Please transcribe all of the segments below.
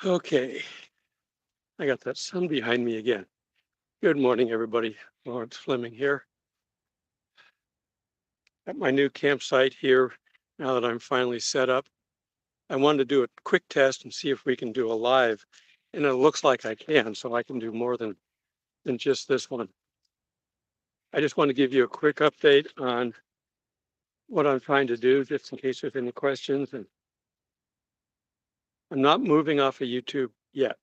Okay, I got that sun behind me again. Good morning, everybody. Thomas Fleming here at my new campsite here. Now that I'm finally set up, I wanted to do a quick test and see if we can do a live, and it looks like I can, so I can do more than just this one. I just want to give you a quick update on what I'm trying to do, just in case there's any questions. And I'm not moving off of YouTube yet.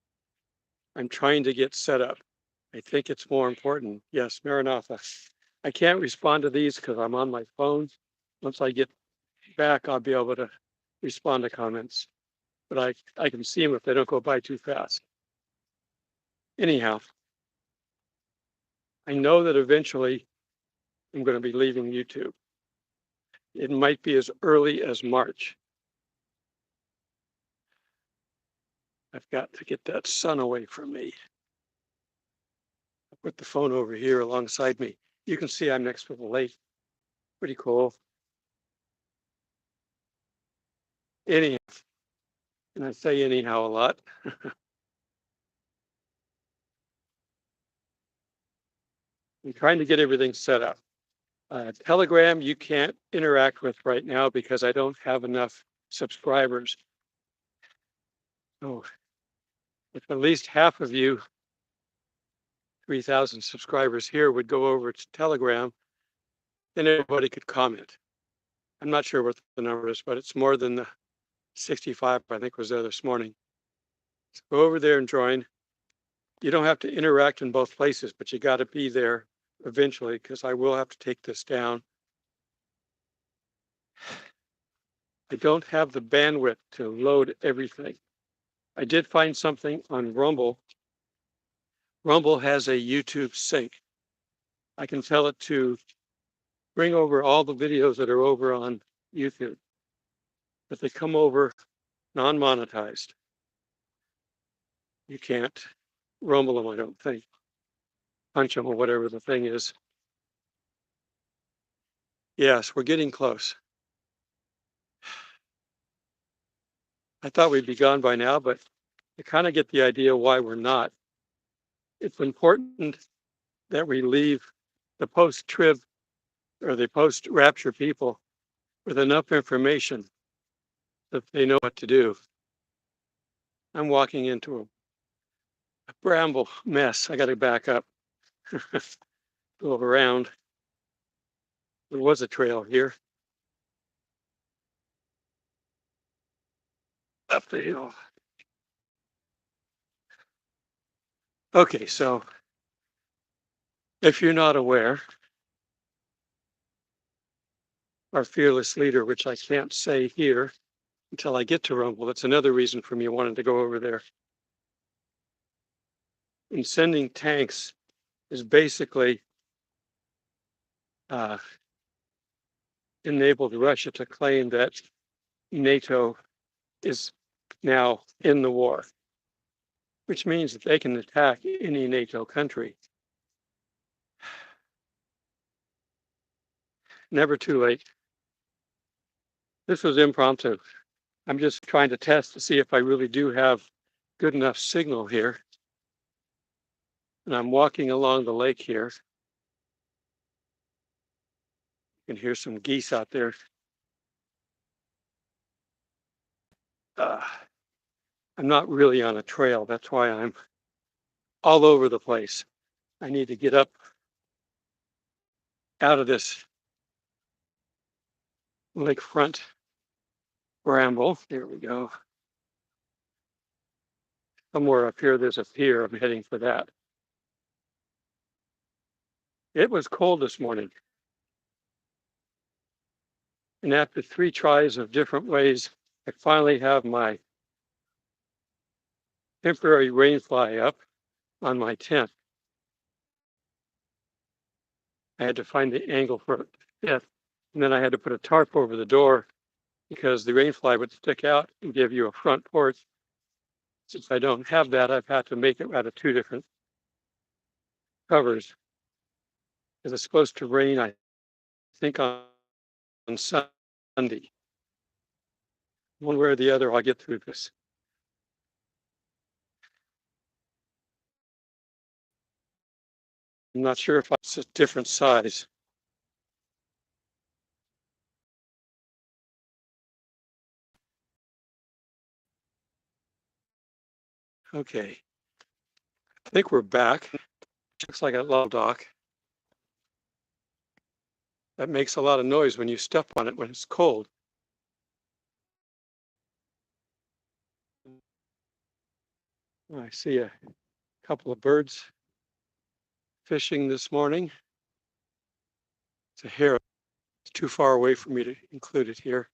I'm trying to get set up. I think it's more important. Yes, Maranatha. I can't respond to these because I'm on my phone. Once I get back, I'll be able to respond to comments, but I can see them if they don't go by too fast. Anyhow, I know that eventually I'm going to be leaving YouTube. It might be as early as March. I've got to get that sun away from me. I'll put the phone over here alongside me. You can see I'm next to the lake. Pretty cool. Anyhow, and I say anyhow a lot. I'm trying to get everything set up. Telegram, you can't interact with right now because I don't have enough subscribers. So if at least half of you, 3,000 subscribers here, would go over to Telegram, then everybody could comment. I'm not sure what the number is, but it's more than the 65 I think was there this morning. So go over there and join. You don't have to interact in both places, but you got to be there eventually because I will have to take this down. I don't have the bandwidth to load everything. I did find something on Rumble. Rumble has a YouTube sync. I can tell it to bring over all the videos that are over on YouTube, but they come over non-monetized. You can't rumble them, I don't think. Punch them or whatever the thing is. Yes, we're getting close. I thought we'd be gone by now, but you kind of get the idea why we're not. It's important that we leave the post-trib or the post-rapture people with enough information that they know what to do. I'm walking into a bramble mess. I got to back up, go around. There was a trail here. Up the hill. Okay, so if you're not aware, our fearless leader, which I can't say here until I get to Rumble, that's another reason for me wanting to go over there. And sending tanks is basically enabled Russia to claim that NATO is now in the war, which means that they can attack any NATO country. Never too late. This was impromptu. I'm just trying to test to see if I really do have good enough signal here. And I'm walking along the lake here. You can hear some geese out there. I'm not really on a trail. That's why I'm all over the place. I need to get up out of this lakefront bramble. There we go. Somewhere up here, there's a pier. I'm heading for that. It was cold this morning. And after 3 tries of different ways, I finally have my temporary rain fly up on my tent. I had to find the angle for it to fit. And then I had to put a tarp over the door because the rain fly would stick out and give you a front porch. Since I don't have that, I've had to make it out of 2 different covers. Because it's supposed to rain, I think, on Sunday. One way or the other, I'll get through this. I'm not sure if it's a different size. Okay, I think we're back. Looks like a low dock. That makes a lot of noise when you step on it when it's cold. I see a couple of birds fishing this morning. It's a heron. It's too far away for me to include it here.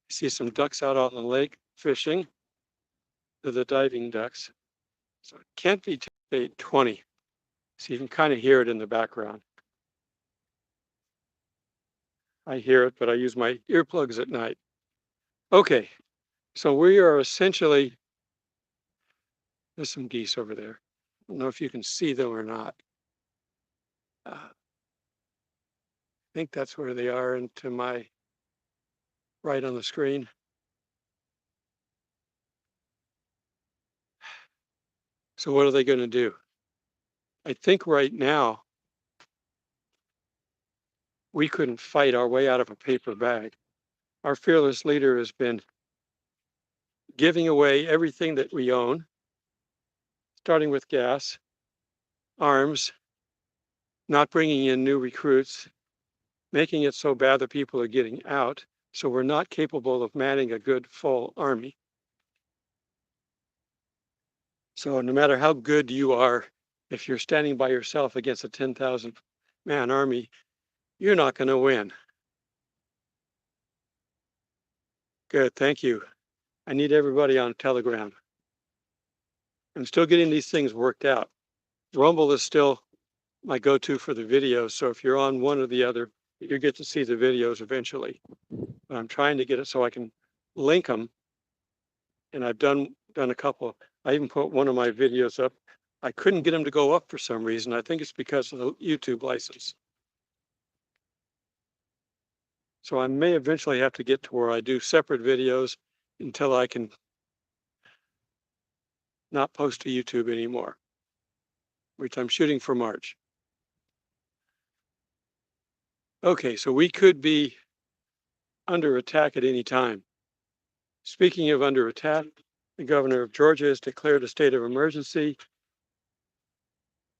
I see some ducks out on the lake fishing. They're the diving ducks. So it can't be 8:20. So you can kind of hear it in the background. I hear it, but I use my earplugs at night. Okay, so we are essentially, there's some geese over there. I don't know if you can see them or not. I think that's where they are, and to my right on the screen. So what are they going to do? I think right now we couldn't fight our way out of a paper bag. Our fearless leader has been giving away everything that we own, starting with gas, arms, not bringing in new recruits, making it so bad that people are getting out, so we're not capable of manning a good full army. So no matter how good you are, if you're standing by yourself against a 10,000 man army, you're not going to win. Good, thank you. I need everybody on Telegram. I'm still getting these things worked out. Rumble is still my go-to for the videos, so if you're on one or the other, you get to see the videos eventually. But I'm trying to get it so I can link them, and I've done a couple. I even put one of my videos up. I couldn't get them to go up for some reason. I think it's because of the YouTube license. So I may eventually have to get to where I do separate videos until I can not post to YouTube anymore, which I'm shooting for March. Okay, so we could be under attack at any time. Speaking of under attack, the governor of Georgia has declared a state of emergency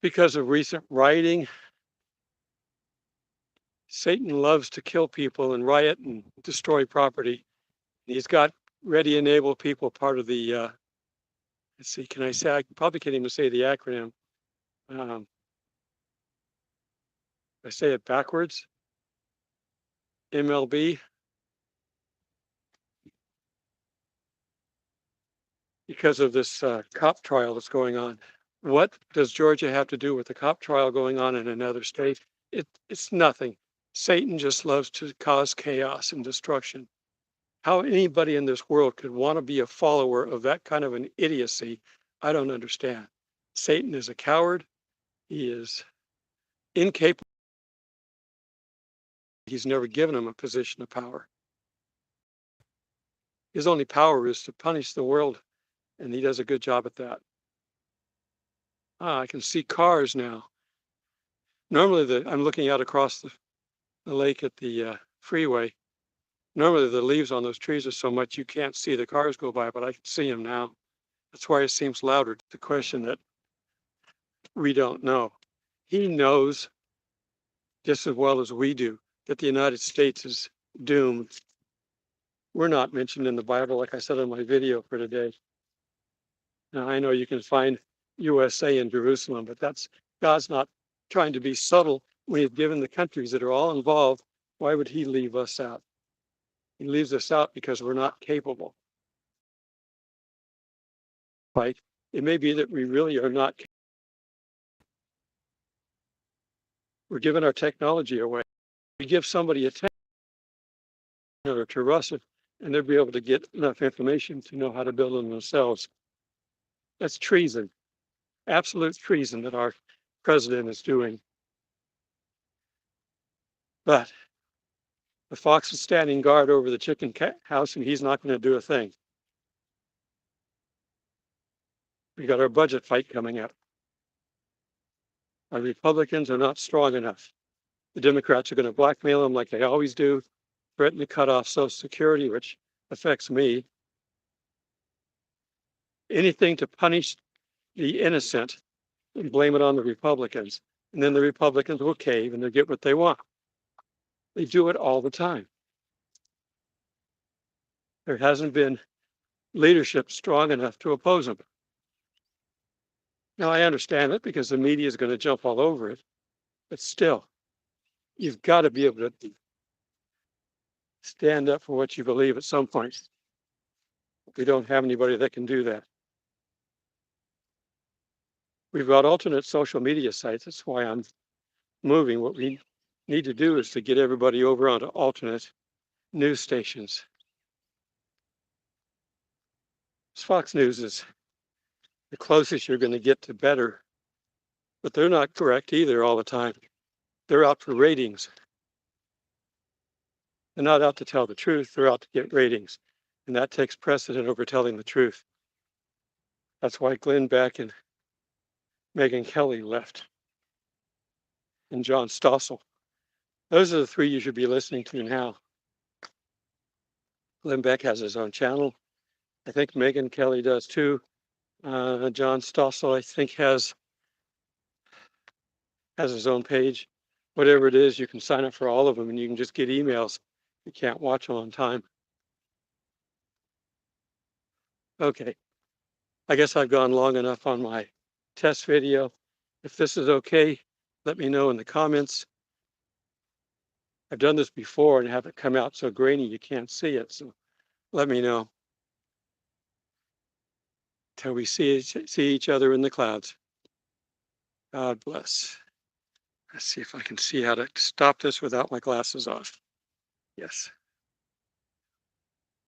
because of recent rioting. Satan loves to kill people and riot and destroy property. He's got ready and able people part of the, let's see, can I say, I probably can't even say the acronym. I say it backwards. MLB. Because of this cop trial that's going on. What does Georgia have to do with the cop trial going on in another state? It's nothing. Satan just loves to cause chaos and destruction. How anybody in this world could want to be a follower of that kind of an idiocy, I don't understand. Satan is a coward. He is incapable. He's never given him a position of power. His only power is to punish the world, and he does a good job at that. I can see cars now. Normally, I'm looking out across the lake at the freeway. Normally, the leaves on those trees are so much you can't see the cars go by, but I can see them now. That's why it seems louder. The question that we don't know. He knows just as well as we do that the United States is doomed. We're not mentioned in the Bible, like I said in my video for today. Now, I know you can find USA in Jerusalem, but God's not trying to be subtle when he's given the countries that are all involved. Why would he leave us out? He leaves us out because we're not capable. Right? It may be that we really are not. We're giving our technology away. We give somebody a or to Russia, and they'll be able to get enough information to know how to build them themselves. That's treason, absolute treason that our president is doing. But the fox is standing guard over the chicken house, and he's not going to do a thing. We got our budget fight coming up. Our Republicans are not strong enough. The Democrats are going to blackmail them like they always do, threaten to cut off Social Security, which affects me. Anything to punish the innocent and blame it on the Republicans. And then the Republicans will cave and they'll get what they want. They do it all the time. There hasn't been leadership strong enough to oppose them. Now, I understand it because the media is going to jump all over it, but still, you've got to be able to stand up for what you believe at some point. We don't have anybody that can do that. We've got alternate social media sites. That's why I'm moving. What we need to do is to get everybody over onto alternate news stations. Fox News is the closest you're going to get to better, but they're not correct either all the time. They're out for ratings. They're not out to tell the truth. They're out to get ratings. And that takes precedent over telling the truth. That's why Glenn Beck and Megyn Kelly left. And John Stossel. Those are the three you should be listening to now. Glenn Beck has his own channel. I think Megyn Kelly does too. John Stossel, I think, has his own page. Whatever it is, you can sign up for all of them and you can just get emails. You can't watch them on time. Okay, I guess I've gone long enough on my test video. If this is okay, let me know in the comments. I've done this before and have it come out so grainy you can't see it, so let me know. Till we see each other in the clouds. God bless. Let's see if I can see how to stop this without my glasses off. Yes.